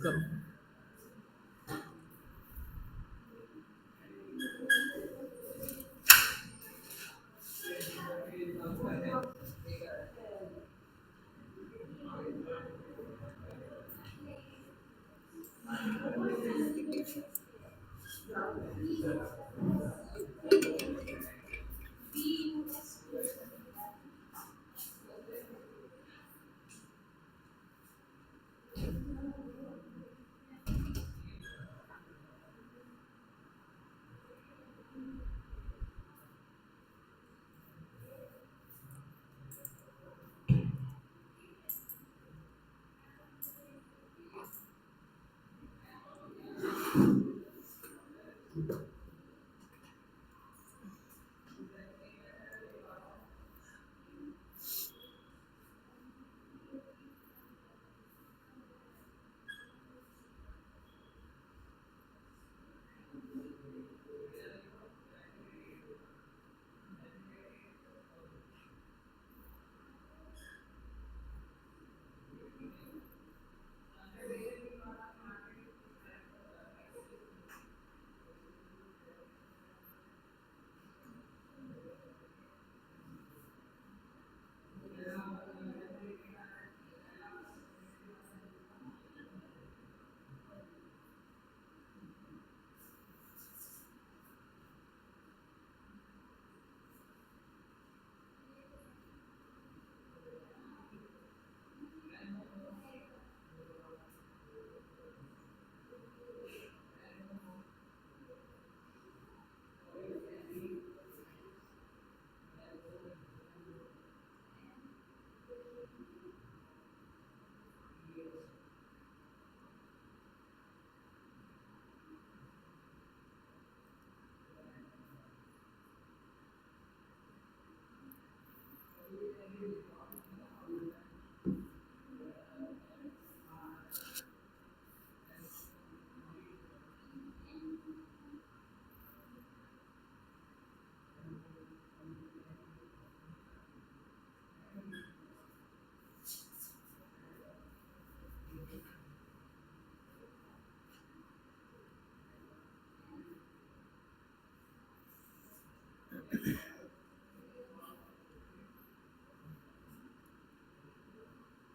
करो।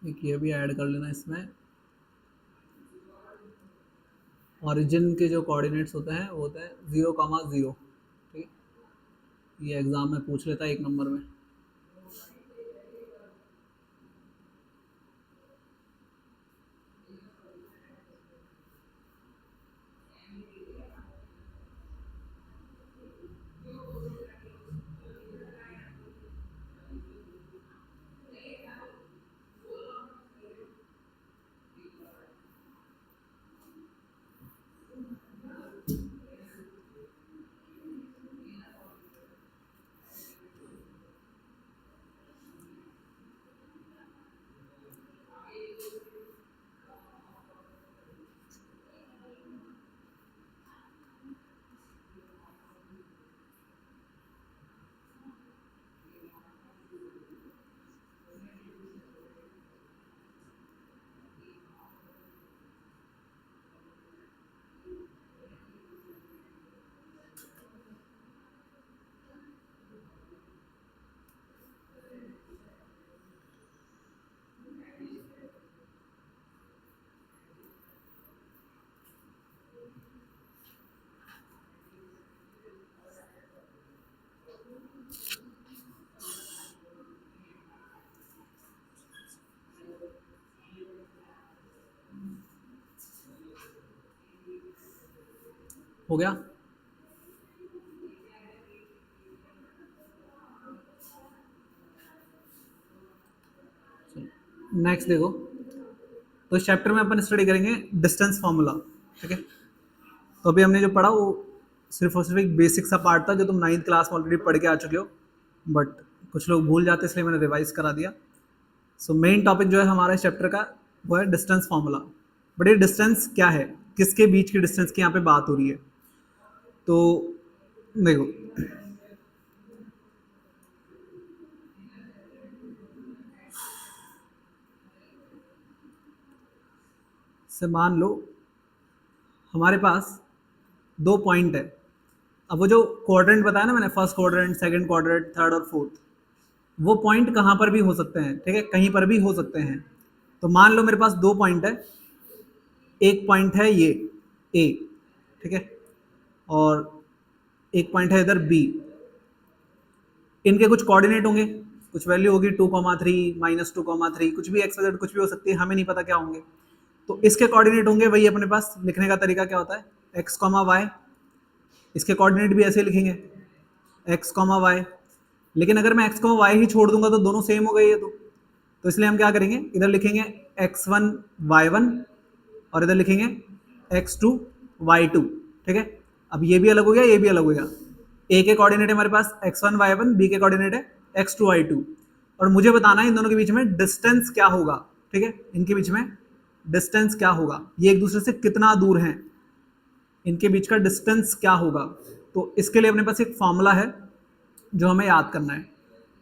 एक ये भी ऐड कर लेना इसमें। ओरिजिन के जो कोऑर्डिनेट्स होते हैं वो होते हैं 0,0। ठीक, ये एग्जाम में पूछ लेता है 1 नंबर में। हो गया। नेक्स्ट देखो, तो इस चैप्टर में अपन स्टडी करेंगे डिस्टेंस फार्मूला। ठीक है, तो अभी हमने जो पढ़ा वो सिर्फ और सिर्फ एक बेसिक सा पार्ट था जो तुम 9th क्लास में ऑलरेडी पढ़ के आ चुके हो, बट कुछ लोग भूल जाते इसलिए मैंने रिवाइज करा दिया। सो मेन टॉपिक जो है हमारे चैप्टर का वो है डिस्टेंस फार्मूला। बट ये डिस्टेंस क्या है, किसके बीच की डिस्टेंस की यहाँ पे बात हो रही है? तो देखो, से मान लो हमारे पास 2 पॉइंट है। अब वो जो क्वाड्रेंट बताया ना मैंने, first quadrant, second quadrant, third और फोर्थ, वो पॉइंट कहाँ पर भी हो सकते हैं, ठीक है, कहीं पर भी हो सकते हैं। तो मान लो मेरे पास 2 पॉइंट है, एक पॉइंट है ये ए, ठीक है, और एक पॉइंट है इधर बी। इनके कुछ कोऑर्डिनेट होंगे, कुछ वैल्यू होगी 2,3 -2,3, कुछ भी एक्स वाई कुछ भी हो सकती है, हमें नहीं पता क्या होंगे। तो इसके कोऑर्डिनेट होंगे, वही अपने पास लिखने का तरीका क्या होता है, एक्स कॉमा वाई। इसके कोऑर्डिनेट भी ऐसे लिखेंगे, एक्स कॉमा वाई। लेकिन अगर मैं एक्स कॉमा वाई ही छोड़ दूंगा तो दोनों सेम हो गए ये तो इसलिए हम क्या करेंगे, इधर लिखेंगे x1 y1 और इधर लिखेंगे x2 y2, ठीक है। अब ये भी अलग हो गया, ये भी अलग हो गया। ए के कोऑर्डिनेट है हमारे पास x1 y1, बी के कोऑर्डिनेट है x2 y2, और मुझे बताना है इन दोनों के बीच में डिस्टेंस क्या होगा, ठीक है, इनके बीच में डिस्टेंस क्या होगा, ये एक दूसरे से कितना दूर हैं, इनके बीच का डिस्टेंस क्या होगा। तो इसके लिए अपने पास एक फॉर्मूला है जो हमें याद करना है।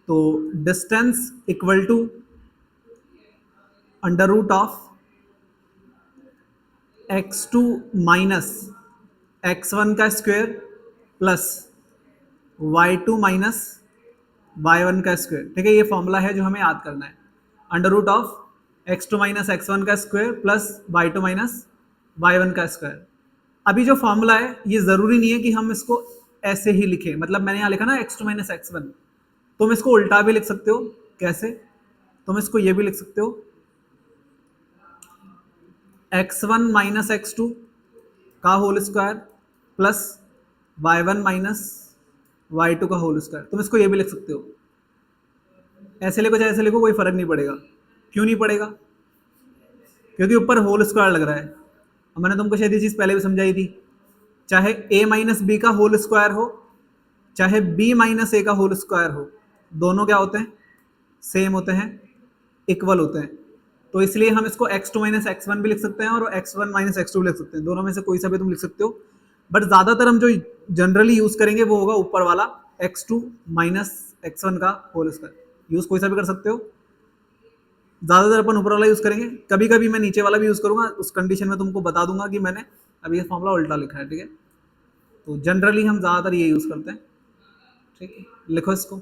तो distance equal to under root of x2 minus x1 का square plus y2 minus y1 का स्क्वायर, ठीक है, ये फॉर्मूला है जो हमें याद करना है। Under root of x2 minus x1 का square plus y2 minus y1 का स्क्वायर। अभी जो फॉर्मूला है ये ज़रूरी नहीं है कि हम इसको ऐसे ही लिखें, मतलब मैंने यहाँ लिखा ना x2 माइनस x1, तुम इसको उल्टा भी लिख सकते हो। कैसे, तुम इसको ये भी लिख सकते हो x1 माइनस x2 का whole square plus y1 minus y2 का होल स्क्वायर, तुम इसको ये भी लिख सकते हो। ऐसे लिखो चाहे ऐसे लिखो, कोई फर्क नहीं पड़ेगा। क्यों नहीं पड़ेगा, क्योंकि ऊपर होल स्क्वायर लग रहा है। अब मैंने तुमको शायद ये चीज़ पहले भी समझाई थी, चाहे a माइनस बी का होल स्क्वायर हो, चाहे b माइनस ए का होल स्क्वायर हो, दोनों क्या होते हैं, सेम होते हैं, इक्वल होते हैं। तो इसलिए हम इसको x2 माइनस x1 भी लिख सकते हैं और x1 माइनस x2 भी लिख सकते हैं, दोनों में से कोई सा भी तुम लिख सकते हो। बट ज़्यादातर हम जो जनरली यूज़ करेंगे वो होगा ऊपर वाला x2 माइनस x1 का होल स्क्वायर। यूज़ कोई सा भी कर सकते हो, ज़्यादातर अपन ऊपर वाला यूज़ करेंगे, कभी कभी मैं नीचे वाला भी यूज़ करूँगा, उस कंडीशन में तुमको बता दूंगा कि मैंने अभी ये फॉर्मूला उल्टा लिखा है, ठीक है। तो जनरली हम ज़्यादातर ये यूज़ करते हैं, ठीक है, लिखो इसको।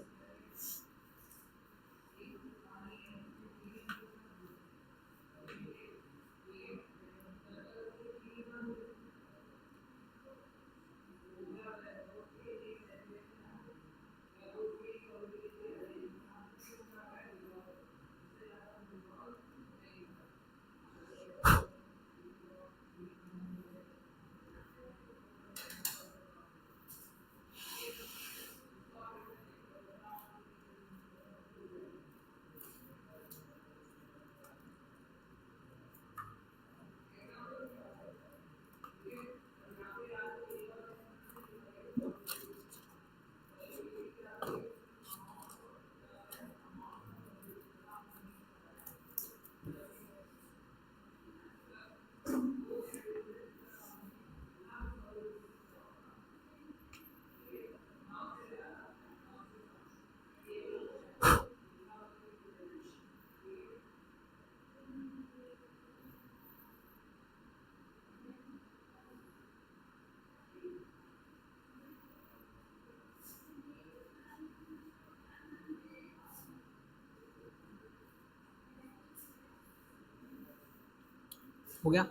हो गया,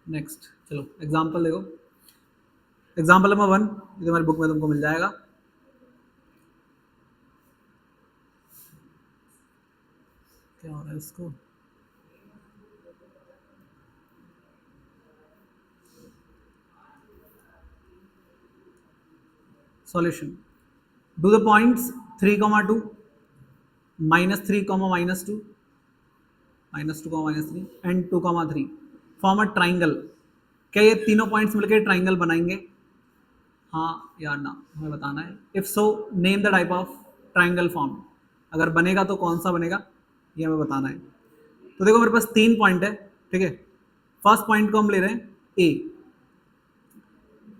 नेक्स्ट चलो एग्जाम्पल देखो। एग्जाम्पल नंबर 1 ये तुम्हारी बुक में तुमको मिल जाएगा। क्या हो रहा है इसको, solution, do the points 3,2 -3, -2, -2, -3 and 2,3 form a triangle. क्या ये तीनों पॉइंट्स मिलकर ट्राइंगल बनाएंगे, हाँ या ना, हमें बताना है। If so name the type of triangle form, अगर बनेगा तो कौन सा बनेगा ये हमें बताना है। तो देखो मेरे पास 3 पॉइंट है, ठीक है। फर्स्ट पॉइंट को हम ले रहे हैं ए,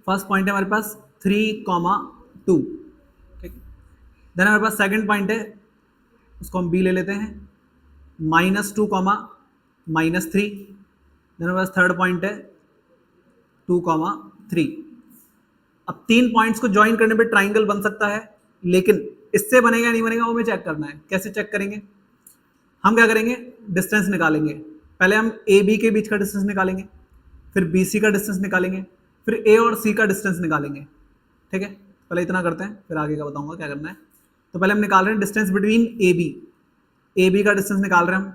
फर्स्ट पॉइंट है हमारे पास 3,2, ठीक। देन हमारे पास सेकंड पॉइंट है, उसको हम बी ले लेते हैं, -2, -3, देन हमारे पास थर्ड पॉइंट है 2,3। अब 3 पॉइंट्स को ज्वाइन करने पे ट्राइंगल बन सकता है, लेकिन इससे बनेगा नहीं बनेगा वो हमें चेक करना है। कैसे चेक करेंगे? हम क्या करेंगे, डिस्टेंस निकालेंगे। पहले हम ए बी के बीच का डिस्टेंस निकालेंगे, फिर बी सी का डिस्टेंस निकालेंगे, फिर ए और सी का डिस्टेंस निकालेंगे। ठीक है, पहले इतना करते हैं, फिर आगे का बताऊंगा क्या करना है। तो पहले हम निकाल रहे हैं डिस्टेंस बिटवीन ए बी का डिस्टेंस निकाल रहे हैं हम।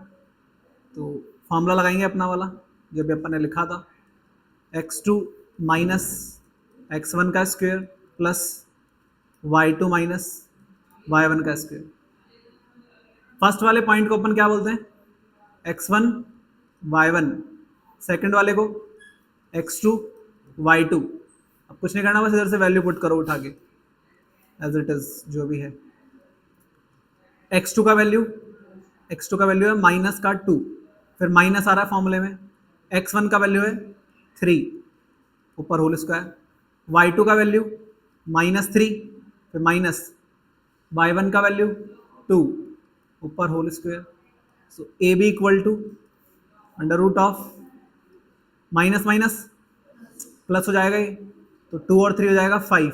तो फॉर्मूला लगाएंगे अपना वाला जो भी अपन ने लिखा था, x2 माइनस x1 का square plus y2 minus y1 का स्क्वायर। फर्स्ट वाले पॉइंट को अपन क्या बोलते हैं, x1 y1, सेकंड वाले को x2 y2। अब कुछ नहीं करना, बस इधर से वैल्यू पुट करो उठा के एज इट इज जो भी है। x2 का वैल्यू है माइनस का 2, फिर माइनस आ रहा है फॉर्मूले में। x1 का वैल्यू है 3 ऊपर होल स्क्वायर, y2 का वैल्यू -3, फिर माइनस y1 का वैल्यू 2 ऊपर whole square. So A B equal to under root of minus minus plus हो जाएगा ये, तो 2 और 3 हो जाएगा 5,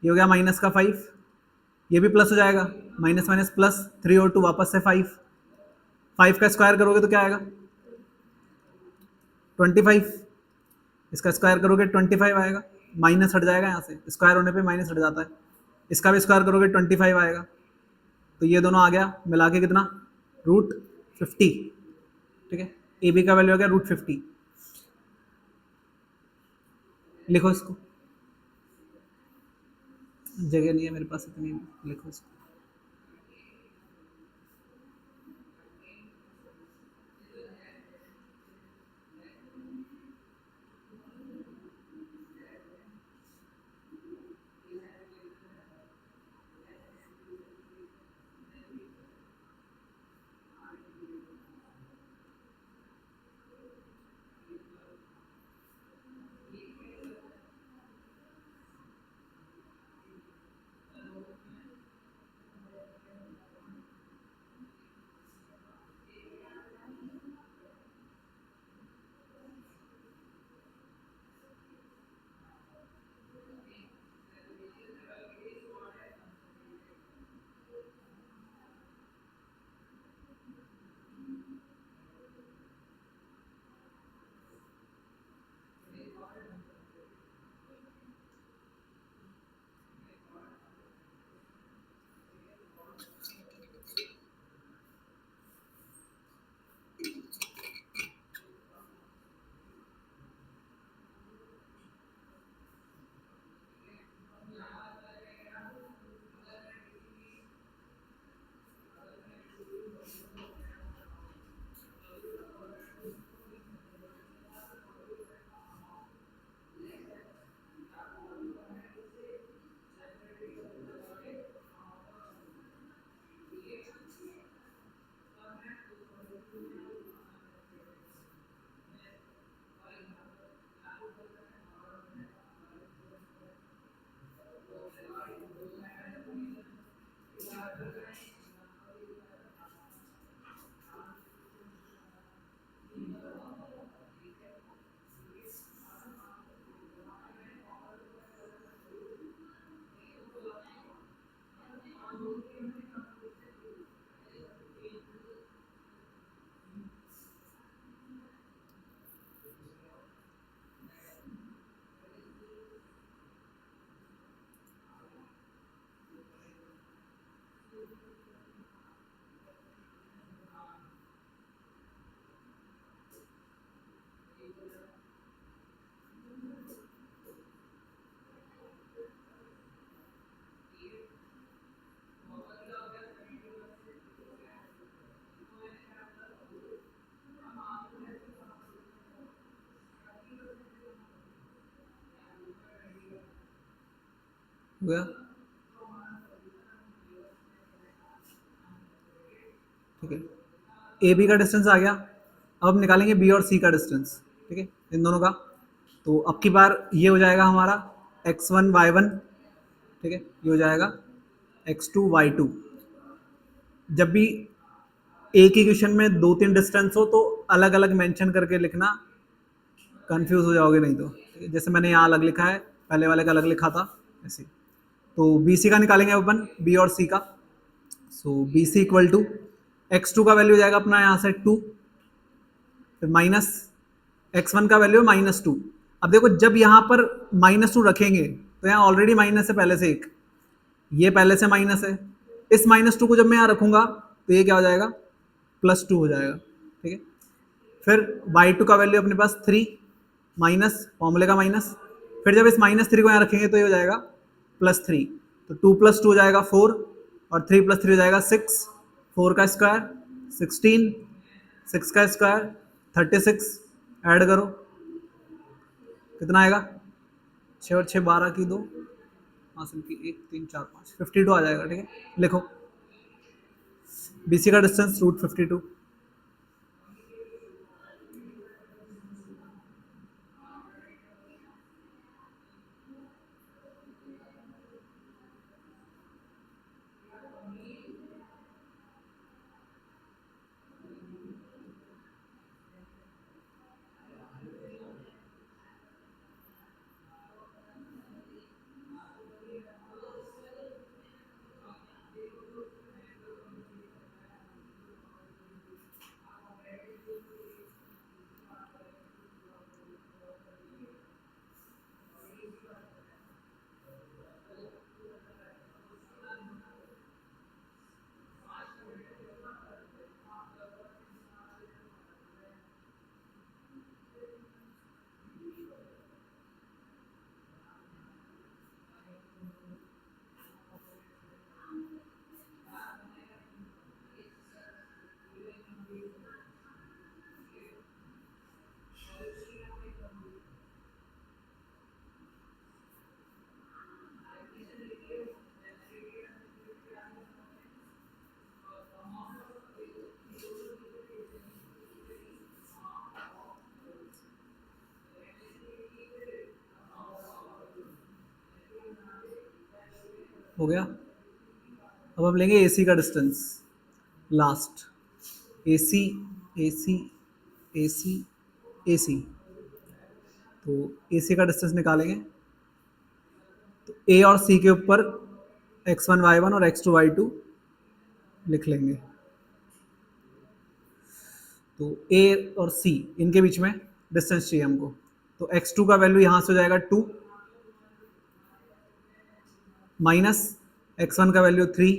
ये हो गया माइनस का 5, ये भी प्लस हो जाएगा, माइनस माइनस प्लस, 3 और 2 वापस से 5, 5 का स्क्वायर करोगे तो क्या आएगा 25, इसका स्क्वायर करोगे 25 आएगा, माइनस हट जाएगा यहाँ से, स्क्वायर होने पे माइनस हट जाता है। इसका भी स्क्वायर करोगे 25 आएगा, तो ये दोनों आ गया मिला के कितना √50। ठीक है, ए बी का वैल्यू आ गया √50। लिखो इसको, जगह नहीं है मेरे पास इतनी, लिखो इसको। हो गया, ठीक है। ए बी का डिस्टेंस आ गया, अब हम निकालेंगे बी और सी का डिस्टेंस। ठीक है, इन दोनों का। तो अब की बार ये हो जाएगा हमारा x1 y1, ठीक है, ये हो जाएगा x2 y2। जब भी एक ही क्वेश्चन में 2-3 डिस्टेंस हो तो अलग अलग मेंशन करके लिखना, कंफ्यूज हो जाओगे नहीं तो। ठीक है, जैसे मैंने यहाँ अलग लिखा है, पहले वाले का अलग लिखा था ऐसे। तो बी सी का निकालेंगे अपन, बी और सी का। So B C equal to x2 का वैल्यू हो जाएगा अपना यहाँ से 2, फिर माइनस x1 का वैल्यू है -2। अब देखो जब यहाँ पर -2 रखेंगे तो यहाँ ऑलरेडी माइनस है पहले से एक, ये पहले से माइनस है, इस -2 को जब मैं यहाँ रखूंगा तो ये क्या हो जाएगा, +2 हो जाएगा। ठीक है, फिर y2 का वैल्यू अपने पास 3 माइनस फॉर्मूले का माइनस, फिर जब इस -3 को यहाँ रखेंगे तो ये हो जाएगा +3, तो 2 + 2 हो जाएगा 4, और 3 + 3 हो जाएगा 6, 4 का स्क्वायर 16, 6 का स्क्वायर 36, ऐड करो कितना आएगा, 6 और 6 12 की 2, हासिल की 1 3 4 5, 52 आ जाएगा। ठीक है, लिखो BC का डिस्टेंस √52। हो गया। अब हम लेंगे AC का distance last, AC AC AC AC। तो AC का डिस्टेंस निकालेंगे तो A और C के ऊपर x1 y1 और x2 y2 लिख लेंगे। तो A और C इनके बीच में डिस्टेंस चाहिए हमको, तो x2 का वैल्यू यहाँ से हो जाएगा 2, माइनस x1 का वैल्यू 3,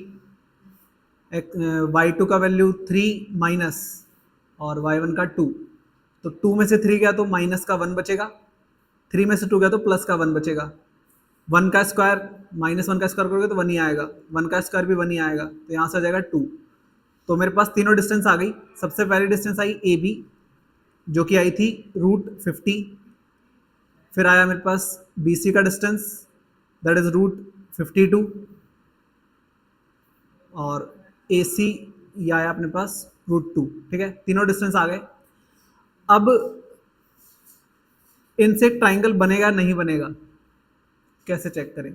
y2 का वैल्यू 3 माइनस और y1 का 2। तो 2 में से 3 गया तो माइनस का 1 बचेगा, 3 में से 2 गया तो प्लस का 1 बचेगा। 1 का स्क्वायर -1 का स्क्वायर करोगे तो 1 ही आएगा, 1 का स्क्वायर भी 1 ही आएगा, तो यहाँ से आ जाएगा 2। तो मेरे पास तीनों डिस्टेंस आ गई। सबसे पहली डिस्टेंस आई AB जो कि आई थी √50, फिर आया मेरे पास BC का डिस्टेंस दैट इज √52, और AC ये आया अपने पास √2। ठीक है, तीनों डिस्टेंस आ गए। अब इनसे एक ट्राइंगल बनेगा नहीं बनेगा, कैसे चेक करें?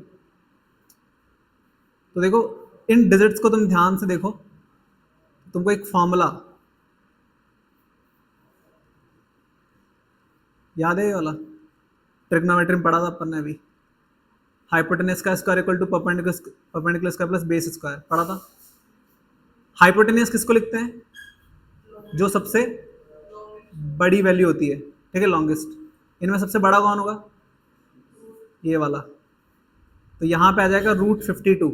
तो देखो इन डिजिट्स को तुम ध्यान से देखो, तुमको एक फॉर्मूला याद है, ये वाला ट्रिग्नोमेट्री में पढ़ा था अपन ने अभी, हाइपोटेनस का square equal to perpendicular square plus base square पढ़ा था। हाइपोटेनस किसको लिखते हैं? जो सबसे बड़ी वैल्यू होती है, ठीक है, लॉन्गेस्ट। इनमें सबसे बड़ा कौन होगा? ये वाला। तो यहाँ पे आ जाएगा √52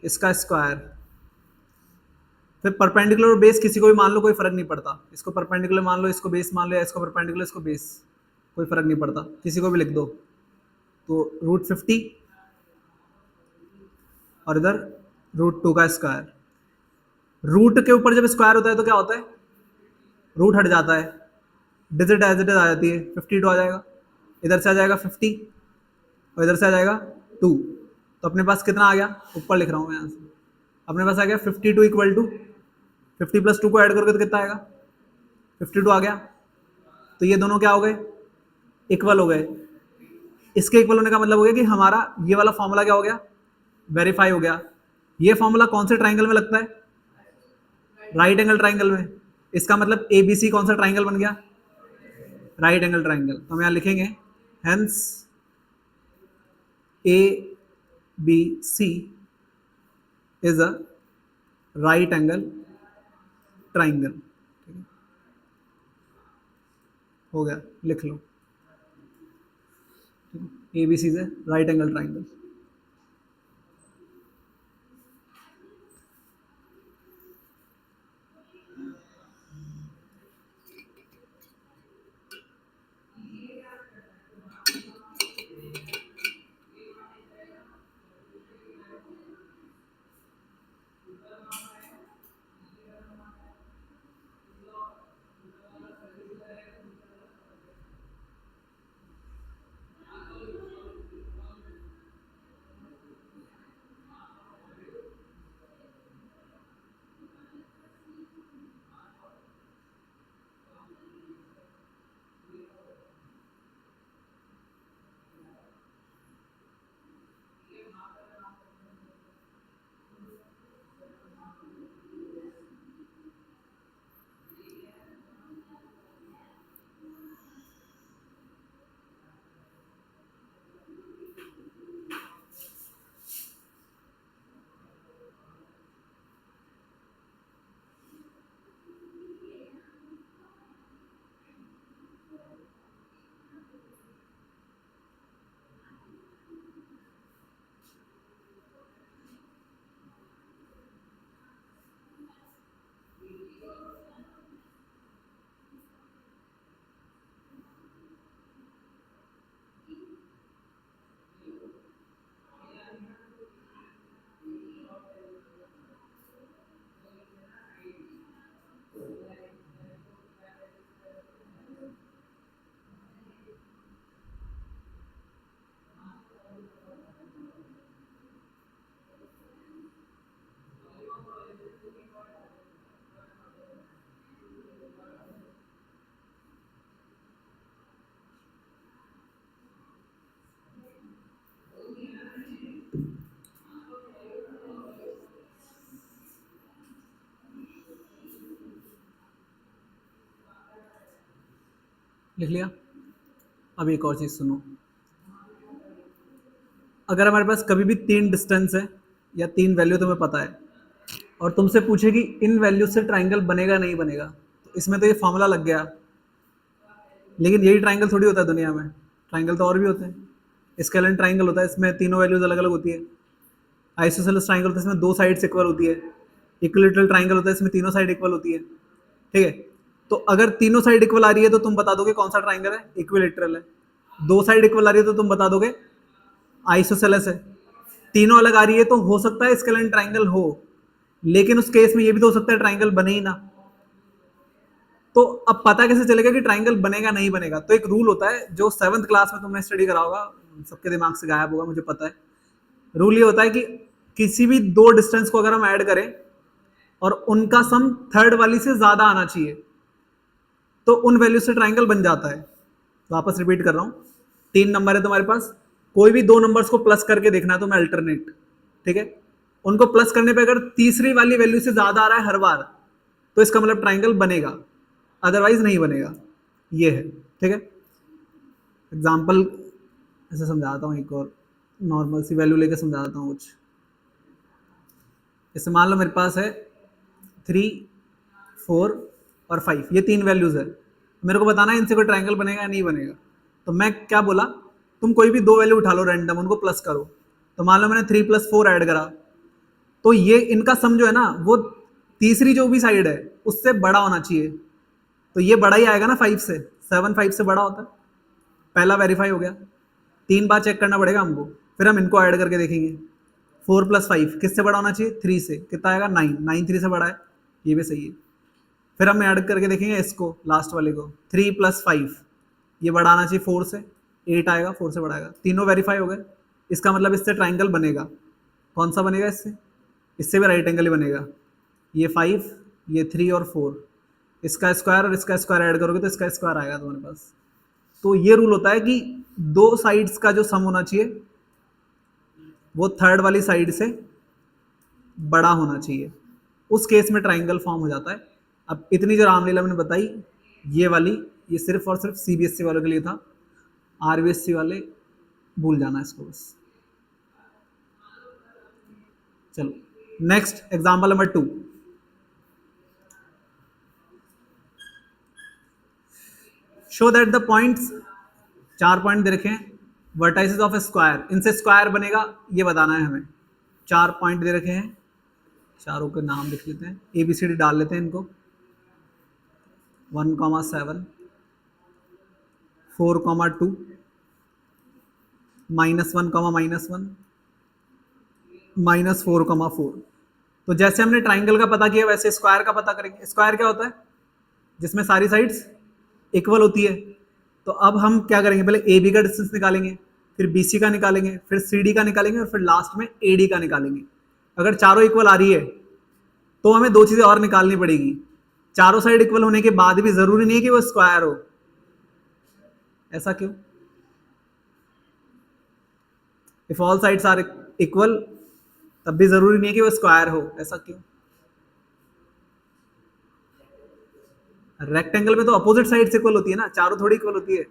इसका स्क्वायर। फिर परपेंडिकुलर और बेस किसी को भी मान लो, कोई फर्क नहीं पड़ता, इसको परपेंडिकुलर मान लो, इसको बेस मान लो, या इसको परपेंडिकुलर इसको बेस, कोई फर्क नहीं पड़ता, किसी को भी लिख दो। तो √50 और इधर √2 का स्क्वायर। रूट के ऊपर जब स्क्वायर होता है तो क्या होता है? रूट हट जाता है, डिजिट एज इट इज आ जाती है, 52 आ जाएगा। इधर से आ जाएगा 50 और इधर से आ जाएगा 2। तो अपने पास कितना आ गया? ऊपर लिख रहा हूँ मैं यहाँ से, अपने पास आ गया 52 इक्वल टू 50 + 2 को ऐड करोगे तो कितना आएगा? 52 आ गया। तो ये दोनों क्या हो गए? इक्वल हो गए। इसके इक्वल होने का मतलब हो गया कि हमारा ये वाला फॉर्मूला क्या हो गया? वेरीफाई हो गया। ये फॉर्मूला कौन से ट्राइंगल में लगता है? राइट एंगल ट्राइंगल में। इसका मतलब ए बी सी कौन सा ट्राइंगल बन गया, राइट एंगल ट्राइंगल। तो हम यहाँ लिखेंगे hence A B C is a right angle triangle. हो गया, लिख लो, A B C is a right angle triangle. लिख लिया। अब एक और चीज़ सुनो, अगर हमारे पास कभी भी तीन डिस्टेंस है या तीन वैल्यू तुम्हें पता है और तुमसे पूछे कि इन वैल्यू से ट्राइंगल बनेगा नहीं बनेगा, तो इसमें तो ये फॉर्मूला लग गया। लेकिन यही ट्राइंगल थोड़ी होता है दुनिया में, ट्राइंगल तो और भी होते हैं। स्केलेन ट्राइंगल होता है, इसमें तीनों वैल्यूज अलग अलग होती है। आइसोसेलेस ट्राइंगल होता है, इसमें दो साइड्स इक्वल होती है। इक्विलेटरल ट्राइंगल होता है, इसमें तीनों साइड इक्वल होती है। ठीक है, तो अगर तीनों साइड इक्वल आ रही है तो तुम बता दोगे कौन सा ट्राइंगल है, इक्विलेटरल है। दो साइड इक्वल आ रही है तो तुम बता दोगे आइसोसेलेस है। तीनों अलग आ रही है तो हो सकता है स्केलेन ट्राइंगल हो, लेकिन उस केस में ये भी तो हो सकता है ट्राइंगल बने ही ना। तो अब पता कैसे चलेगा कि ट्राइंगल बनेगा नहीं बनेगा? तो एक रूल होता है जो 7th क्लास में तुमने स्टडी करा होगा, सबके दिमाग से गायब होगा मुझे पता है। रूल ये होता है कि किसी भी दो डिस्टेंस को अगर हम ऐड करें और उनका सम थर्ड वाली से ज्यादा आना चाहिए तो उन वैल्यू से ट्राइंगल बन जाता है। वापस रिपीट कर रहा हूं, तीन नंबर है तुम्हारे पास, कोई भी दो नंबर्स को प्लस करके देखना है तुम्हें अल्टरनेट। ठीक है, उनको प्लस करने पे अगर तीसरी वाली वैल्यू से ज्यादा आ रहा है हर बार तो इसका मतलब ट्राइंगल बनेगा, अदरवाइज नहीं बनेगा। ये है, ठीक है। एग्जाम्पल ऐसे समझाता हूँ, एक और नॉर्मल सी वैल्यू लेके समझाता हूँ कुछ। जैसे मान लो मेरे पास है 3, 4 और 5, ये तीन वैल्यूज है। मेरे को बताना है इनसे कोई ट्राइंगल बनेगा या नहीं बनेगा। तो मैं क्या बोला, तुम कोई भी दो वैल्यू उठा लो रैंडम, उनको प्लस करो। तो मान लो मैंने 3 + 4 ऐड करा, तो ये इनका सम जो है ना वो तीसरी जो भी साइड है उससे बड़ा होना चाहिए। तो ये बड़ा ही आएगा ना 5 से, 7 5 से बड़ा होता है। पहला वेरीफाई हो गया। 3 बार चेक करना पड़ेगा हमको, फिर हम इनको ऐड करके देखेंगे। 4 + 5 किससे बड़ा होना चाहिए, 3 से। कितना आएगा, 9। 9 3 से बड़ा है, ये भी सही है। फिर हम ऐड करके देखेंगे इसको, लास्ट वाले को, 3 + 5, ये बड़ा आना चाहिए 4 से। 8 आएगा, 4 से बड़ा आएगा। तीनों वेरीफाई हो गए, इसका मतलब इससे ट्राइंगल बनेगा। कौन सा बनेगा इससे? इससे भी राइट एंगल ही बनेगा। ये 5, ये 3 और 4, इसका स्क्वायर और इसका स्क्वायर ऐड करोगे तो इसका स्क्वायर आएगा तुम्हारे पास। तो ये रूल होता है कि दो साइड्स का जो सम होना चाहिए वो थर्ड वाली साइड से बड़ा होना चाहिए, उस केस में ट्राइंगल फॉर्म हो जाता है। अब इतनी जो रामलीला मैंने बताई ये वाली, ये सिर्फ और सिर्फ सीबीएसई वालों के लिए था, आरबीएसई वाले भूल जाना इसको बस। चलो next example number 2। Show that the points, 4 point दे रखे हैं, वर्टाइसेस ऑफ ए स्क्वायर, इनसे स्क्वायर बनेगा ये बताना है हमें। 4 पॉइंट दे रखे हैं, चारों के नाम लिख लेते हैं, ए बी सी डी डाल लेते हैं इनको। 1,7, 4,2, -1, -1, -4,4। तो जैसे हमने ट्राइंगल का पता किया वैसे स्क्वायर का पता करेंगे। स्क्वायर क्या होता है? जिसमें सारी साइड्स इक्वल होती है। तो अब हम क्या करेंगे, पहले ए बी का डिस्टेंस निकालेंगे, फिर बी सी का निकालेंगे, फिर सी डी का निकालेंगे और फिर लास्ट में ए डी का निकालेंगे। अगर चारों इक्वल आ रही है तो हमें 2 चीजें और निकालनी पड़ेगी। चारों साइड इक्वल होने के बाद भी जरूरी नहीं है कि वो स्क्वायर हो। ऐसा क्यों? If all sides are equal तब भी जरूरी नहीं है कि वो स्क्वायर हो। ऐसा क्यों? रेक्टेंगल में तो अपोजिट साइड्स इक्वल होती है ना, चारों थोड़ी इक्वल होती है।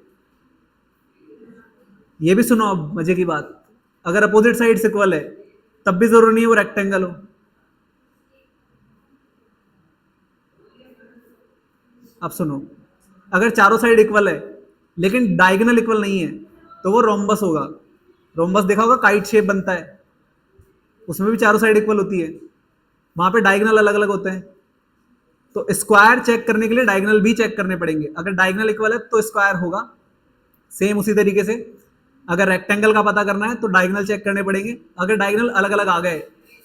ये भी सुनो अब मजे की बात, अगर अपोजिट साइड्स इक्वल है तब भी जरूरी नहीं है वो रेक्टेंगल हो। अब सुनो, अगर चारों साइड इक्वल है लेकिन डायगोनल इक्वल नहीं है तो वो रोम्बस होगा। रोम्बस देखा होगा, काइट शेप बनता है, उसमें भी चारों साइड इक्वल होती है, वहां पे डायगोनल अलग अलग होते हैं। तो स्क्वायर चेक करने के लिए डायगोनल भी चेक करने पड़ेंगे। अगर डायगोनल इक्वल है तो स्क्वायर होगा। सेम उसी तरीके से अगर रेक्टेंगल का पता करना है तो डायगोनल चेक करने पड़ेंगे। अगर डायगोनल अलग अलग आ गए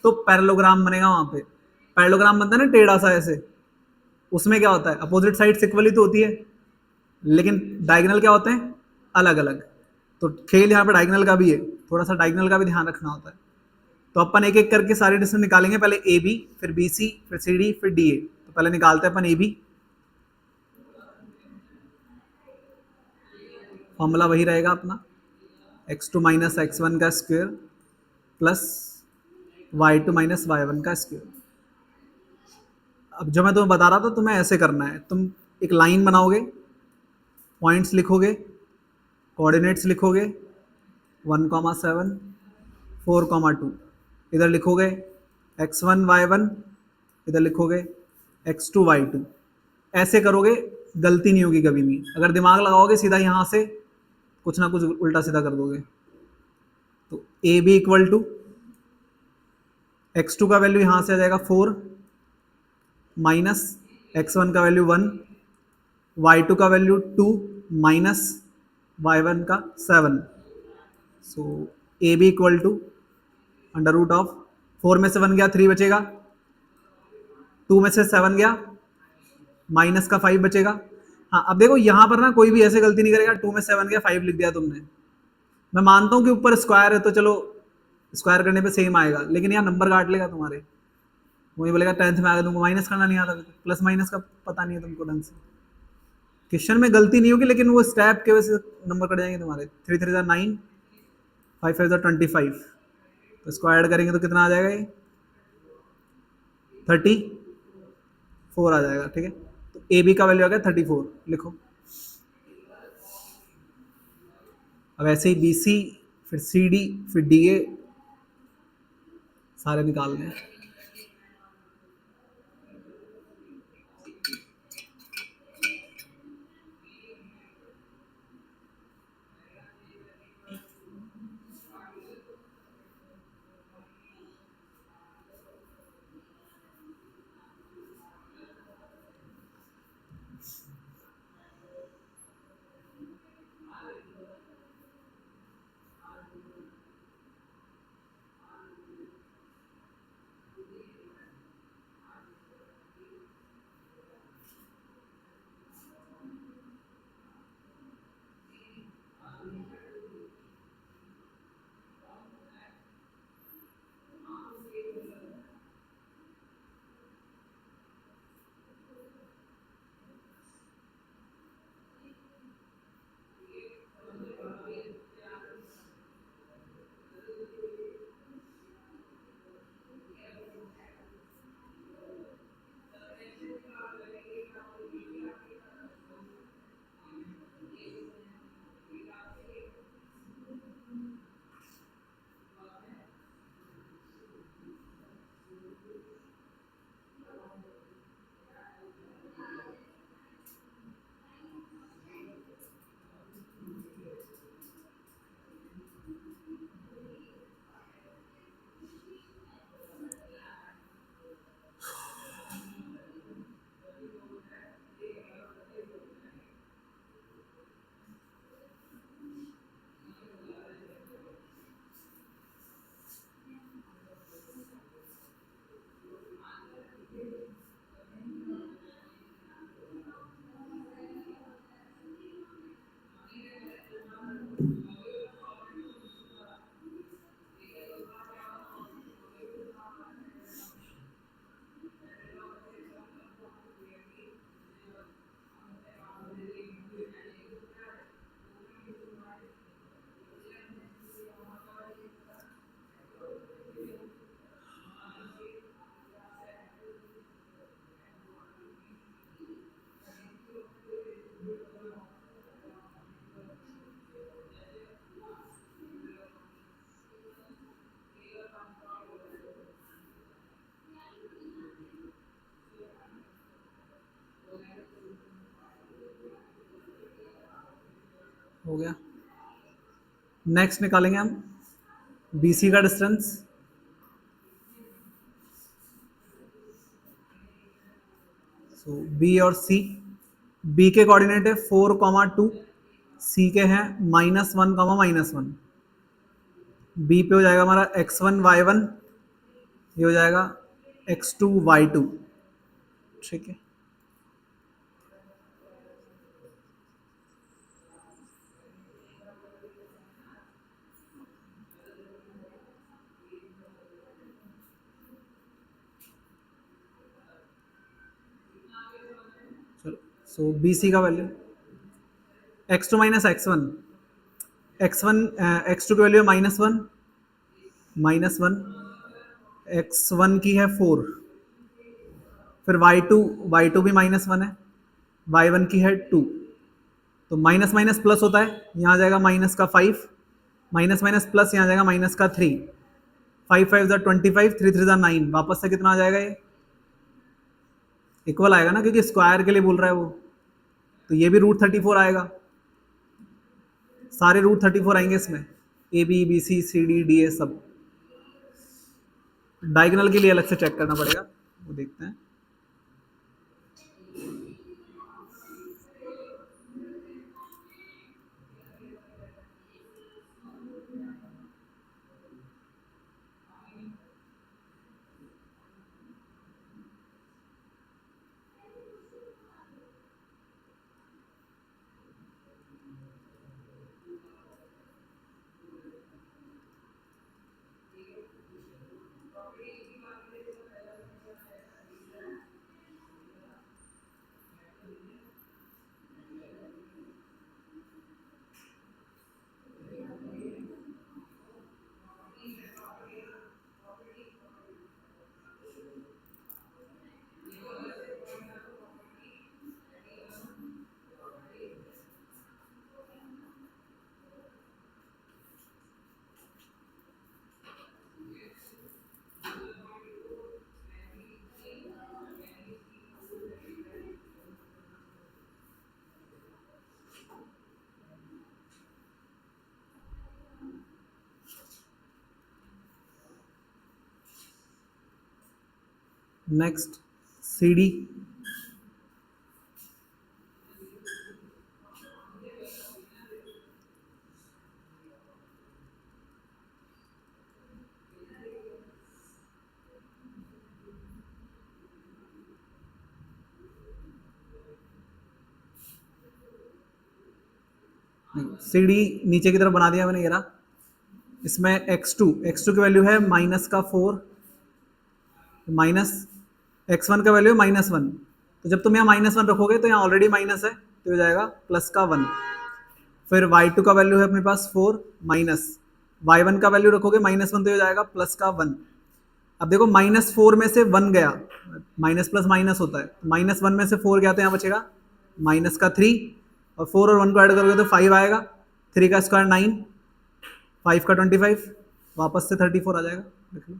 तो पैरेललोग्राम बनेगा। वहां पे पैरेललोग्राम बनता है ना, टेढ़ा सा ऐसे, उसमें क्या होता है, अपोजिट साइड इक्वल ही तो होती है लेकिन डायगोनल क्या होते हैं, अलग अलग। तो खेल यहाँ पे डायगोनल का भी है, थोड़ा सा डायगोनल का भी ध्यान रखना होता है। तो अपन एक एक करके सारे डिस्टेंस निकालेंगे, पहले ए बी, फिर बी सी, फिर सी डी, फिर डी ए। तो पहले निकालते हैं अपन ए बी। फॉर्मूला वही रहेगा अपना, x2 माइनस x1 का square plus y2 minus y1 का स्क्वायर। अब जो मैं तुम्हें बता रहा था तुम्हें ऐसे करना है, तुम एक लाइन बनाओगे, पॉइंट्स लिखोगे, कोऑर्डिनेट्स लिखोगे, 1,7, 4,2, इधर लिखोगे x1 y1, इधर लिखोगे x2 y2। ऐसे करोगे, गलती नहीं होगी कभी भी। अगर दिमाग लगाओगे सीधा यहाँ से कुछ ना कुछ उल्टा सीधा कर दोगे। तो ए बी इक्वल टू x2 का वैल्यू यहाँ से आ जाएगा 4 माइनस x1 का वैल्यू 1, y2 का वैल्यू 2 माइनस y1 का 7। So A B equal to under root of 4 में से 1 गया 3 बचेगा, 2 में से 7 गया माइनस का 5 बचेगा। हाँ अब देखो यहाँ पर ना कोई भी ऐसे गलती नहीं करेगा, 2 में 7 गया 5 लिख दिया तुमने। मैं मानता हूँ कि ऊपर स्क्वायर है तो चलो स्क्वायर करने पे सेम आएगा, लेकिन यहाँ नंबर काट लेगा तुम्हारे। वही बोलेगा 10th में आ गया, तुमको माइनस करना नहीं आता, प्लस माइनस का पता नहीं है तुमको ढंग से। क्वेश्चन में गलती नहीं होगी लेकिन वो स्टेप के वजह से नंबर कट जाएंगे तुम्हारे। 3 3 9, 5 5 25। तो इसको ऐड करेंगे तो कितना आ जाएगा, ये 34 आ जाएगा। ठीक है, तो ए बी का वैल्यू आ गया 34, लिखो। अब ऐसे ही बी सी, फिर सी डी, फिर डी ए सारे निकाल लें। हो गया। नेक्स्ट निकालेंगे हम BC का डिस्टेंस। सो B और C, B के कोऑर्डिनेट है 4,2, C के हैं -1, -1। B पे हो जाएगा हमारा x1 y1, ये हो जाएगा x2 y2। ठीक है, चलो। सो BC का value x2 minus x1, x2 की वैल्यू है -1, x1 की है 4, फिर y2 भी -1 है, y1 की है 2। तो माइनस माइनस प्लस होता है, यहाँ आ जाएगा माइनस का 5, माइनस माइनस प्लस यहाँ आ जाएगा माइनस का 3, 5 5 ज़ा 25, 3 3 ज़ा 9, वापस से कितना आ जाएगा, ये इक्वल आएगा ना, क्योंकि स्क्वायर के लिए बोल रहा है वो। तो ये भी √34 आएगा, सारे √34 आएंगे इसमें, ABBCCDDA सब। डायगोनल के लिए अलग से चेक करना पड़ेगा, वो देखते हैं। नेक्स्ट CD, CD नीचे की तरफ बना दिया मैंने, ये रहा। इसमें x2 की वैल्यू है -4, माइनस x1 का वैल्यू है -1। तो जब तुम यहाँ -1 रखोगे तो यहाँ ऑलरेडी माइनस है, तो हो जाएगा +1। फिर y2 का वैल्यू है अपने पास 4, माइनस y1 का वैल्यू रखोगे -1, तो हो जाएगा +1। अब देखो -4 में से 1 गया, माइनस प्लस माइनस होता है, -1 में से 4 गया तो यहाँ बचेगा -3, और 4 और 1 को ऐड करोगे तो 5 आएगा, 3 का स्क्वायर 9, 5 का 25, वापस से 34 आ जाएगा। देख लो,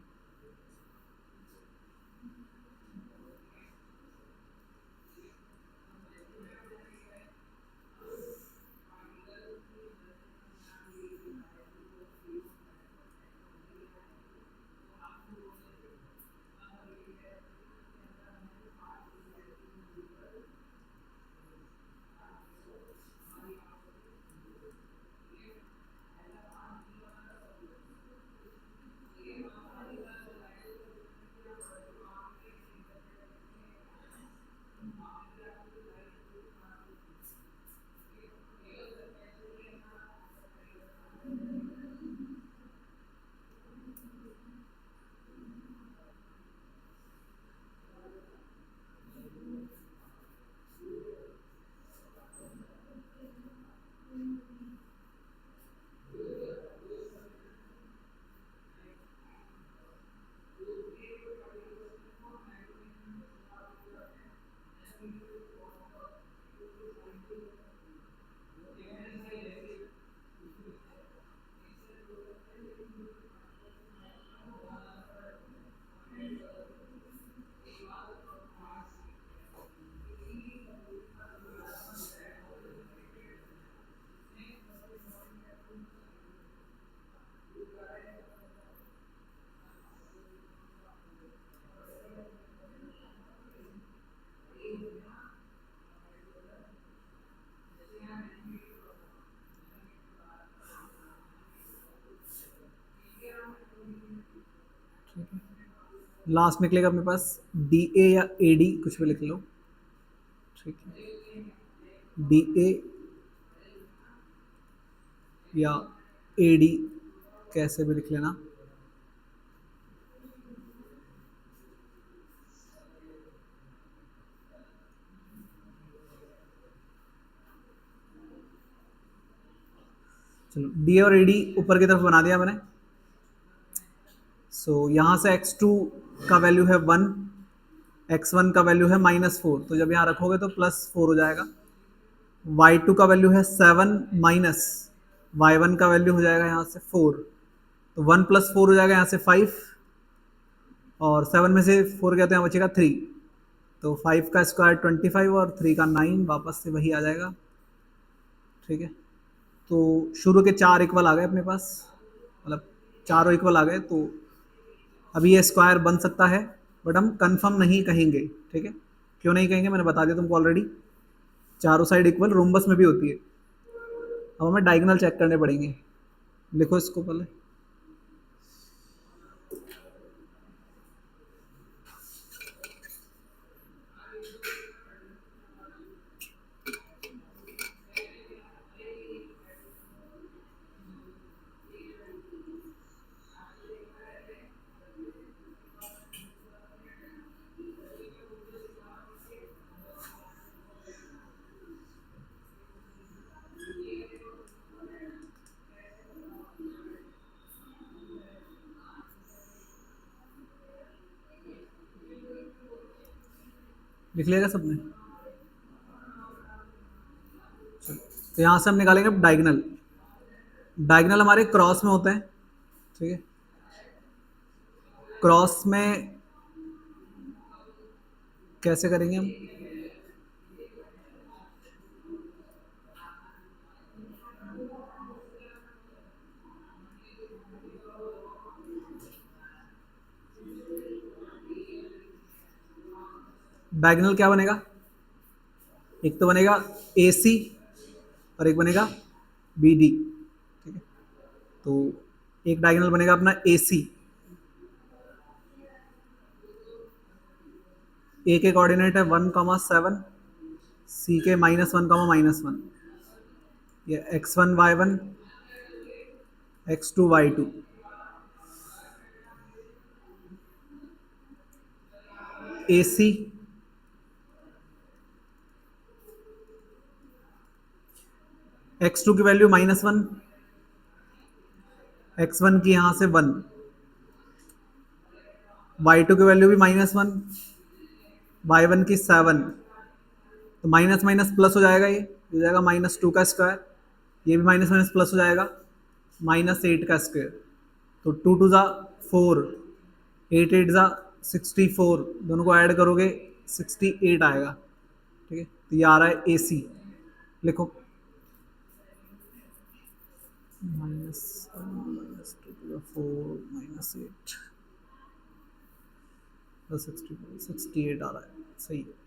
लास्ट निकलेगा अपने पास डी ए या ए डी, कुछ भी लिख लो, ठीक है, डी ए या ए डी, कैसे भी लिख लेना। चलो डी और ए डी ऊपर की तरफ बना दिया मैंने। सो यहाँ से x2 का वैल्यू है 1, x1 का वैल्यू है -4, तो जब यहाँ रखोगे तो +4 हो जाएगा। y2 का वैल्यू है 7 माइनस y1 का वैल्यू हो जाएगा यहाँ से 4, तो 1 + 4 हो जाएगा यहाँ से 5, और 7 में से 4 गया तो यहाँ बचेगा 3, तो 5 का स्क्वायर 25 और 3 का 9, वापस से वही आ जाएगा, ठीक है। तो शुरू के 4 इक्वल आ गए अपने पास, मतलब चारों इक्वल आ गए, तो अभी ये स्क्वायर बन सकता है, बट हम कंफर्म नहीं कहेंगे, ठीक है। क्यों नहीं कहेंगे मैंने बता दिया तुमको ऑलरेडी, चारों साइड इक्वल रोम्बस में भी होती है। अब हमें डायगोनल चेक करने पड़ेंगे, लिखो इसको पहले। लिख लिया सबने? तो यहाँ से हम निकालेंगे अब डायगोनल। डायगोनल हमारे क्रॉस में होते हैं, ठीक है। क्रॉस में कैसे करेंगे हम? डायगोनल क्या बनेगा? एक तो बनेगा AC और एक बनेगा BD, ठीक है। तो एक डायगोनल बनेगा अपना AC, A के कोऑर्डिनेट है 1,7, C के -1,-1, ये x1 y1 x2 y2, AC x2 की वैल्यू -1, x1 की यहाँ से 1, y2 की वैल्यू भी -1, y1 की 7, तो माइनस माइनस प्लस हो जाएगा, ये हो जाएगा -2 का स्क्वायर, ये भी माइनस माइनस प्लस हो जाएगा -8 का स्क्वायर, तो 2 2 ज़ा 4, 8 8 ज़ा 64, दोनों को ऐड करोगे 68 आएगा, ठीक है। तो ये आ रहा है AC, लिखो -2 -4 -8 68 आ रहा है, सही है।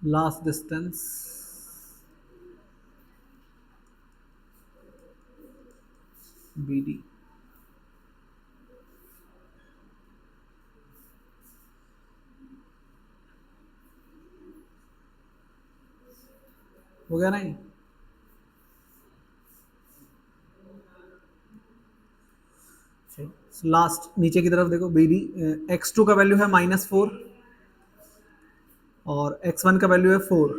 लास्ट डिस्टेंस BD, हो गया नहीं? लास्ट नीचे की तरफ देखो BD, x2 का वैल्यू है -4, और x1 का वैल्यू है 4,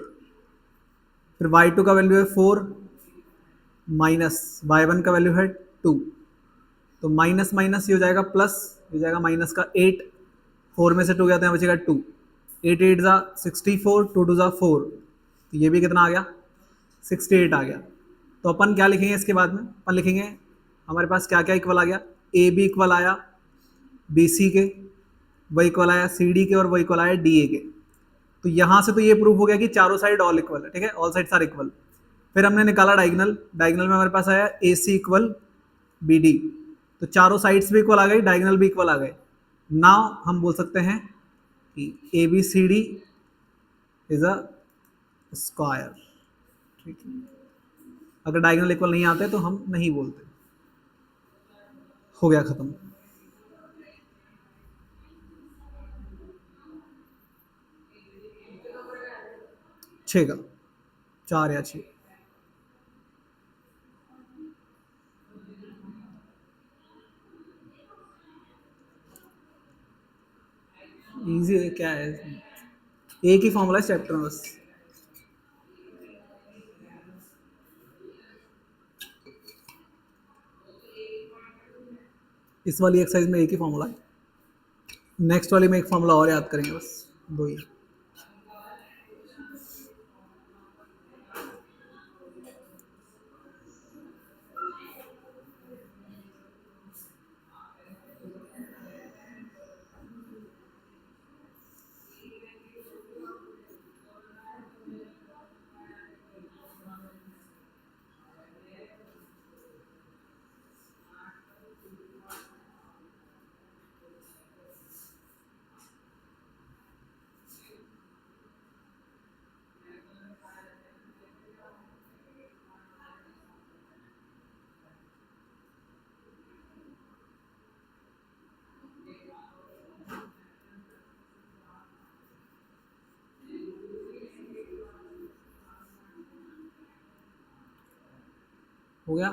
फिर y2 का वैल्यू है 4 माइनस y1 का वैल्यू है 2, तो माइनस माइनस ये हो जाएगा प्लस, ये हो जाएगा माइनस का 8, 4 में से 2 गया तो यहाँ बचेगा 2, 8 8 ज़ा 64, 2 2 ज़ा 4, तो ये भी कितना आ गया 68 आ गया। तो अपन क्या लिखेंगे इसके बाद में, अपन लिखेंगे हमारे पास क्या क्या इक्वल आ गया, ए बी इक्वल आया बी सी के, वही इक्वल आया सी डी के, और वही इक्वल आया डी ए के। तो यहाँ से तो ये प्रूफ हो गया कि चारों साइड ऑल इक्वल है, ठीक है, ऑल साइड्स आर इक्वल। फिर हमने निकाला डायगोनल, डायगोनल में हमारे पास आया ए सी इक्वल बी डी, तो चारों साइड्स भी इक्वल आ गई, डायगोनल भी इक्वल आ गए। नाउ हम बोल सकते हैं कि A B C D is a square, ठीक है। अगर डायगोनल इक्वल नहीं आते तो हम नहीं बोलते। हो गया खत्म। छः का, 4 या 6। इजी है, क्या है, एक ही फॉर्मूला है चैप्टर में बस। इस वाली एक्सरसाइज में एक ही फॉर्मूला है, नेक्स्ट वाली में एक फॉर्मूला और याद करेंगे, बस 2 ही। हो गया।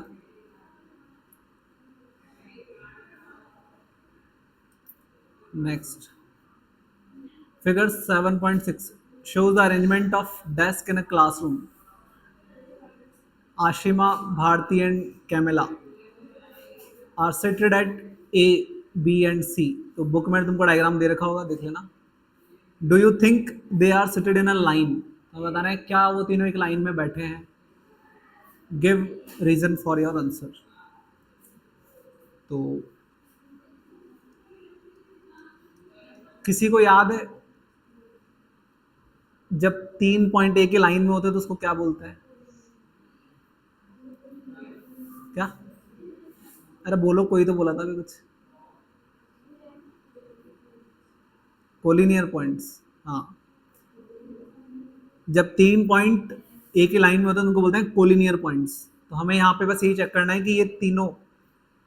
Next, figure 7.6 shows the arrangement of desk in a classroom. Ashima, Bharti and Camilla are seated at A, B and C. तो बुक में तुमको डायग्राम दे रखा होगा, देख लेना। Do you think they are seated in a line, तो बताना है क्या वो तीनों एक लाइन में बैठे हैं। Give reason for your answer. तो किसी को याद है जब 3 पॉइंट एक ही लाइन में होते तो उसको क्या बोलते हैं, क्या? अरे बोलो, कोई तो बोला था अभी कुछ। कोलिनियर पॉइंट्स, हाँ। जब 3 पॉइंट एक ही लाइन में होते हैं उनको बोलते हैं कोलिनियर पॉइंट्स। तो हमें यहाँ पे बस यही चेक करना है कि ये तीनों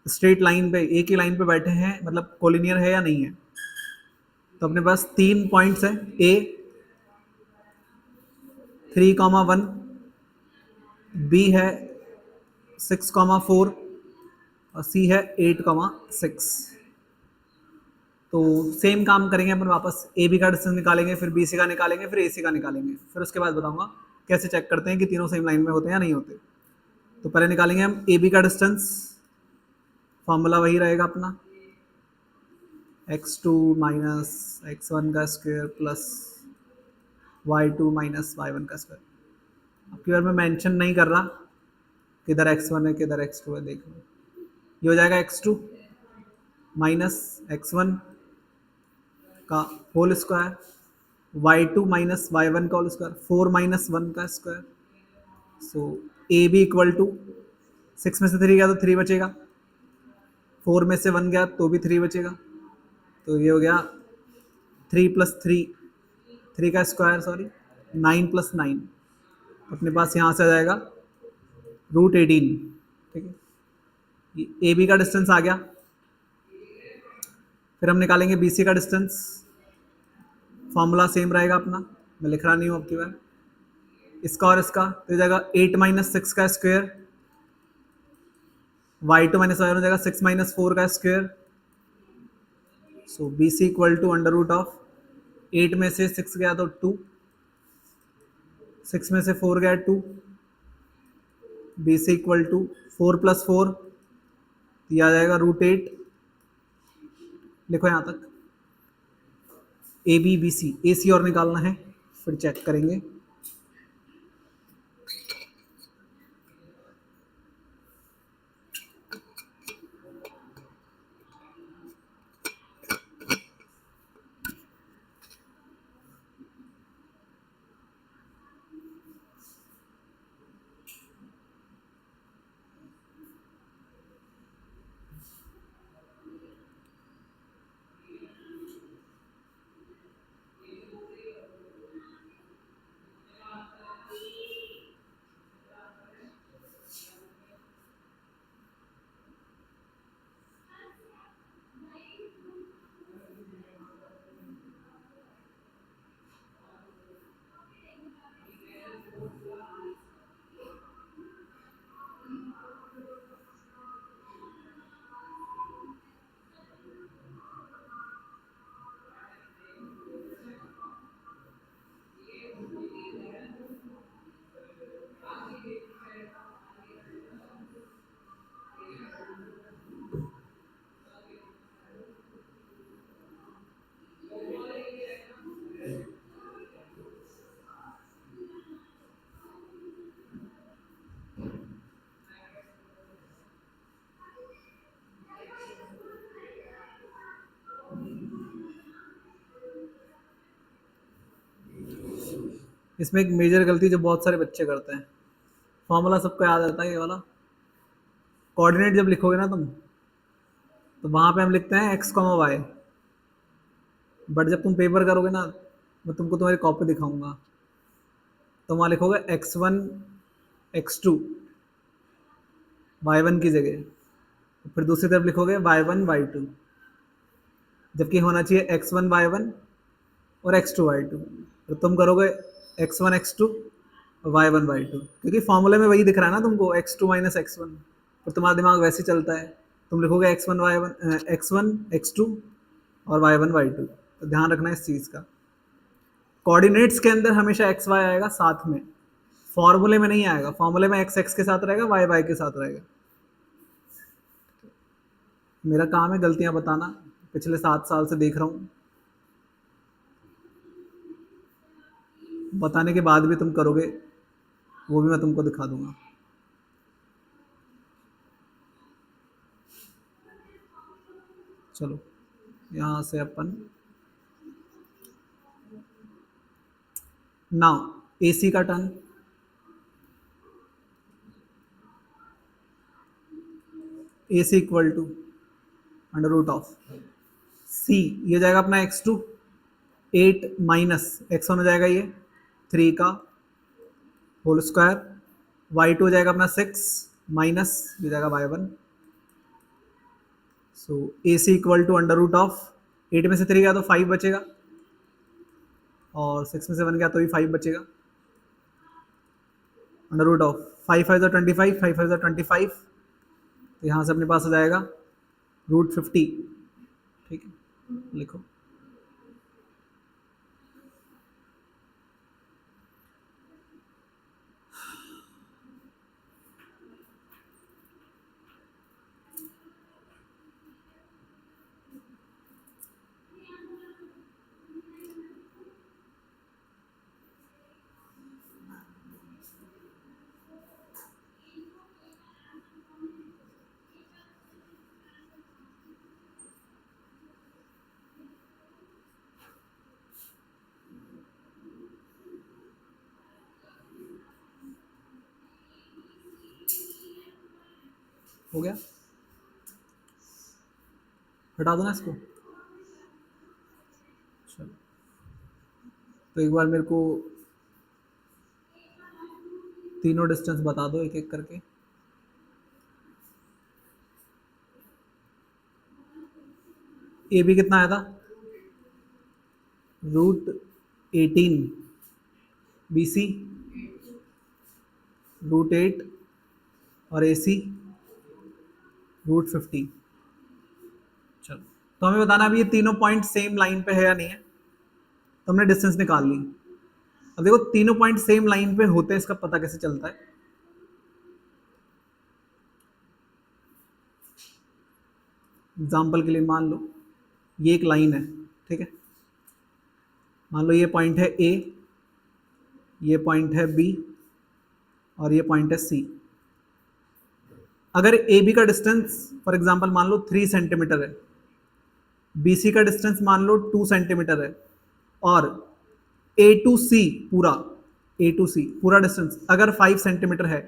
स्ट्रेट लाइन पे, एक ही लाइन पे बैठे हैं, मतलब कोलिनियर है या नहीं है। तो अपने पास 3 पॉइंट्स हैं, ए 3,1, बी है 6,4 और सी है 8,6। तो सेम काम करेंगे अपन, वापस ए बी का डिस्टेंस निकालेंगे, फिर बी सी का निकालेंगे, फिर ए सी का निकालेंगे, फिर उसके बाद बताऊंगा कैसे चेक करते हैं कि तीनों सेम लाइन में होते हैं या नहीं होते। तो पहले निकालेंगे हम ए बी का डिस्टेंस, फॉर्मूला वही रहेगा अपना, x2 माइनस x1 का square plus y2 minus y1 का स्क्वायर। अब की बार मैं मेंशन नहीं कर रहा किधर x1 है किधर x2 है, देख लो। ये हो जाएगा x2 माइनस x1 का whole square, y2 minus y1 का होल स्क्वायर, 4 माइनस 1 का square. So A B equal to 6 में से 3 गया तो 3 बचेगा, 4 में से 1 गया तो भी 3 बचेगा। तो ये हो गया 3 प्लस 3, 3 का स्क्वायर, सॉरी 9 प्लस 9। अपने पास यहाँ से आ जाएगा √18, ठीक है। ए बी का डिस्टेंस आ गया। फिर हम निकालेंगे बी सी का डिस्टेंस, फॉर्मूला सेम रहेगा अपना, मैं लिख रहा नहीं हूँ अब की बार। इसका और इसका तो हो जाएगा 8 माइनस 6 का स्क्वायर, y2 माइनस y1 हो जाएगा 6 माइनस 4 का square. So B C equal to under root of 8 में से 6 गया तो 2, 6 में से 4 गया 2, बी सी इक्वल टू 4 + 4, ये आ जाएगा √8। लिखो यहाँ तक, ए बी बी सी, ए सी और निकालना है, फिर चेक करेंगे। इसमें एक मेजर गलती जो बहुत सारे बच्चे करते हैं, फॉर्मूला सबको याद रहता है ये वाला, कोऑर्डिनेट जब लिखोगे ना तुम, तो वहाँ पे हम लिखते हैं x, y, बट जब तुम पेपर करोगे ना, मैं तुमको तुम्हारी कॉपी दिखाऊंगा, तो वहाँ लिखोगे x1 x2 y1 की जगह, फिर दूसरी तरफ लिखोगे y1 y2, जबकि होना चाहिए x1 y1 और x2 y2। तो तुम करोगे x1 x2 और y1 y2, क्योंकि फॉर्मूले में वही दिख रहा है ना तुमको, x2 - x1, तो तुम्हारा दिमाग वैसे ही चलता है, तुम लिखोगे x1 x2 और y1 y2। तो ध्यान रखना इस चीज़ का, कोऑर्डिनेट्स के अंदर हमेशा x y आएगा साथ में, फॉर्मूले में नहीं आएगा। फॉर्मूले में x x के साथ रहेगा, y y के साथ रहेगा। मेरा काम है गलतियां बताना, पिछले 7 साल से देख रहा हूँ, बताने के बाद भी तुम करोगे, वो भी मैं तुमको दिखा दूंगा। चलो यहाँ से अपन नाउ AC का turn, AC equal to √of C, ये जाएगा अपना x2, 8 - x1 हो जाएगा ये 3 का होल स्क्वायर, y2 हो जाएगा अपना 6 माइनस ये जाएगा y1। So AC equal to √of 8 में से 3 गया तो 5 बचेगा, और 6 में से 1 गया तो भी 5 बचेगा, √ऑफ 5 5 तो 25, 5 5 तो 25, तो यहाँ से अपने पास आ जाएगा √50। ठीक है, लिखो हो गया, हटा दो ना इसको। चलो, तो एक बार मेरे को तीनों डिस्टेंस बता दो एक एक करके। ए बी कितना आया था, √18, BC √8 और AC √50। चलो, तो हमें बताना अभी ये तीनों पॉइंट सेम लाइन पे है या नहीं है, तो हमने डिस्टेंस निकाल ली। अब देखो तीनों पॉइंट सेम लाइन पे होते हैं, इसका पता कैसे चलता है? एग्जाम्पल के लिए मान लो ये एक लाइन है, ठीक है, मान लो ये पॉइंट है ए, ये पॉइंट है बी और ये पॉइंट है सी। अगर ए बी का डिस्टेंस फॉर एग्जांपल मान लो 3 सेंटीमीटर है, बी सी का डिस्टेंस मान लो 2 सेंटीमीटर है, और ए टू सी पूरा, ए टू सी पूरा डिस्टेंस अगर 5 सेंटीमीटर है,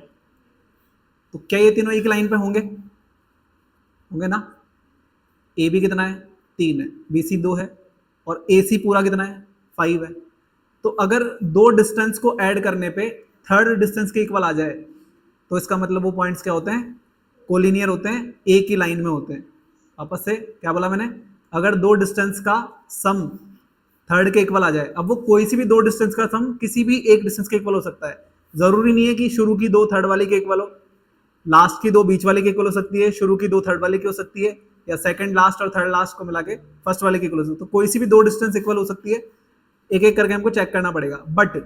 तो क्या ये तीनों एक लाइन पे होंगे? होंगे ना? ए बी कितना है? 3 है, बी सी 2 है, और ए सी पूरा कितना है? 5 है। तो अगर दो डिस्टेंस को ऐड करने पे थर्ड डिस्टेंस के इक्वल आ जाए, तो इसका मतलब वो पॉइंट्स क्या होते हैं? कोलिनियर होते हैं, एक ही लाइन में होते हैं। आपस से क्या बोला मैंने? अगर दो डिस्टेंस का सम थर्ड के इक्वल आ जाए, अब वो कोई सी भी दो डिस्टेंस का सम किसी भी एक डिस्टेंस के इक्वल हो सकता है। जरूरी नहीं है कि शुरू की दो थर्ड वाली के इक्वल हो, लास्ट की दो बीच वाले के इक्वल हो सकती है, शुरू की दो थर्ड वाले की हो सकती है, या सेकंड लास्ट और थर्ड लास्ट को मिला के फर्स्ट वाले के इक्वल हो सकती है। तो कोई सी भी दो डिस्टेंस इक्वल हो सकती है, एक एक करके हमको चेक करना पड़ेगा। बट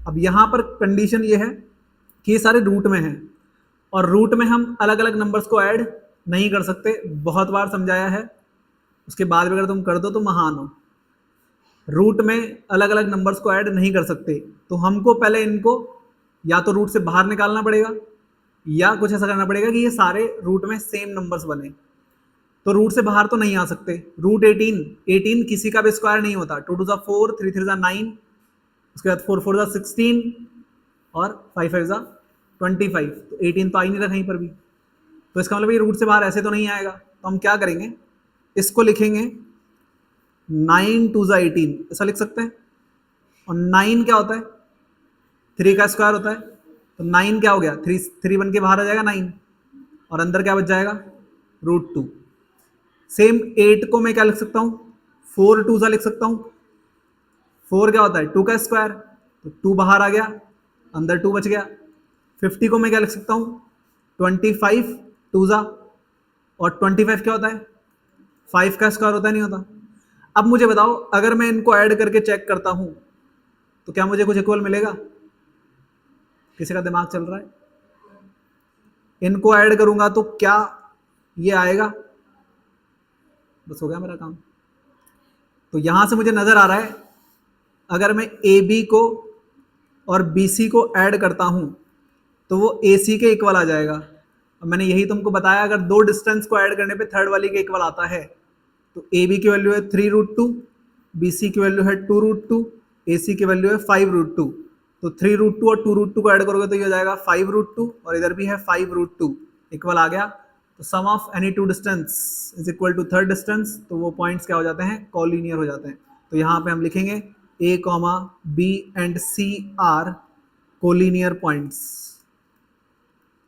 अब यहाँ पर कंडीशन ये है कि ये सारे रूट में हैं, और रूट में हम अलग अलग नंबर्स को ऐड नहीं कर सकते। बहुत बार समझाया है, उसके बाद भी अगर तुम कर दो तो महान हो। रूट में अलग अलग नंबर्स को ऐड नहीं कर सकते, तो हमको पहले इनको या तो रूट से बाहर निकालना पड़ेगा, या कुछ ऐसा करना पड़ेगा कि ये सारे रूट में सेम नंबर्स बने। तो रूट से बाहर तो नहीं आ सकते। रूट 18 किसी का भी स्क्वायर नहीं होता। 2 2 जा 4, 3 3 जा 9, उसके बाद 4 4 जा 16 और 5 5 जा 25। तो 18 तो आ ही नहीं रहा कहीं पर भी, तो इसका मतलब ये रूट से बाहर ऐसे तो नहीं आएगा। तो हम क्या करेंगे, इसको लिखेंगे 9 2 जा 18, ऐसा लिख सकते हैं। और 9 क्या होता है? 3 का स्क्वायर होता है। तो 9 क्या हो गया? 3 बन के बाहर आ जाएगा 9, और अंदर क्या बच जाएगा? √2। सेम 8 को मैं क्या लिख सकता हूँ? 4 2 सा लिख सकता हूँ। 4 क्या होता है? 2 का स्क्वायर, तो 2 बाहर आ गया, अंदर 2 बच गया। 50 को मैं क्या लिख सकता हूँ? 25 2 सा, और 25 क्या होता है? 5 का स्क्वायर होता है, नहीं होता? अब मुझे बताओ, अगर मैं इनको ऐड करके चेक करता हूँ तो क्या मुझे कुछ इक्वल मिलेगा? किसी का दिमाग चल रहा है? इनको ऐड करूंगा तो क्या ये आएगा? बस हो गया मेरा काम। तो यहां से मुझे नजर आ रहा है, अगर मैं ए बी को और बी सी को ऐड करता हूं तो वो ए सी के इक्वल आ जाएगा। और मैंने यही तुमको बताया, अगर दो डिस्टेंस को ऐड करने पे थर्ड वाली के इक्वल आता है, तो ए बी की वैल्यू है 3√2, बी सी की वैल्यू है 2√2, ए सी की वैल्यू है 5√2। तो 3√2 और 2√2 को ऐड करोगे तो ये हो जाएगा 5√2, और इधर भी है 5√2, इक्वल आ गया। तो sum of any two distance is equal to third distance, तो वो पॉइंट्स क्या हो जाते हैं? कॉलिनियर हो जाते हैं। तो यहाँ पे हम लिखेंगे A comma B and C are collinear points,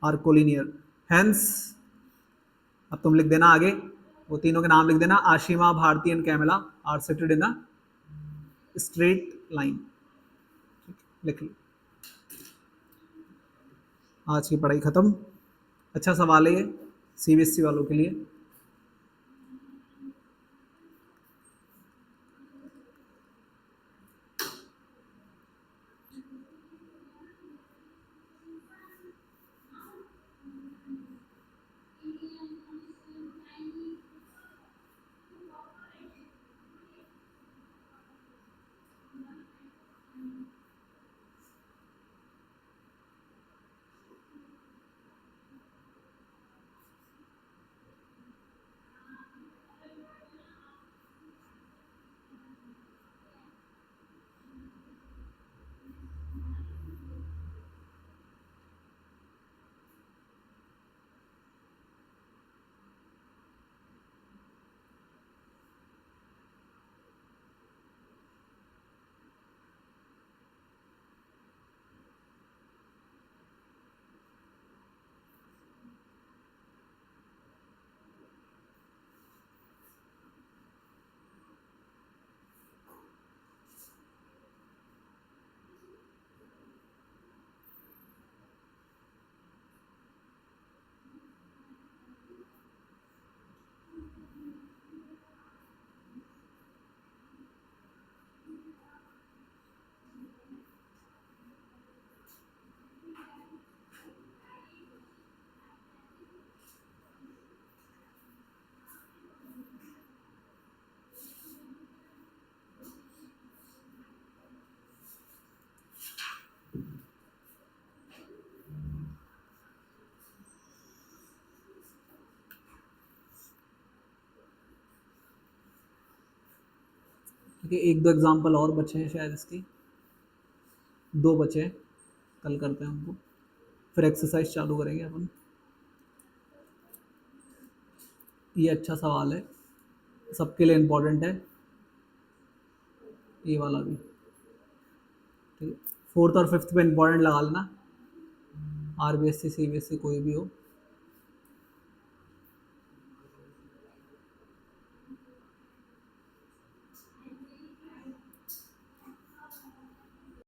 are collinear. Hence अब तुम लिख देना आगे, वो तीनों के नाम लिख देना, Ashima, Bharti and Camila are seated in a straight line. लिख लो। आज की पढ़ाई खत्म। अच्छा सवाल है ये सीबीएसई वालों के लिए। ठीक है, एक दो एग्जांपल और बचे हैं शायद इसकी, दो बचे हैं, कल करते हैं उनको, फिर एक्सरसाइज चालू करेंगे अपन। ये अच्छा सवाल है, सबके लिए इम्पोर्टेंट है ये वाला भी, ठीक है। फोर्थ और फिफ्थ पे इम्पोर्टेंट लगा लेना, R B S C C B S C कोई भी हो।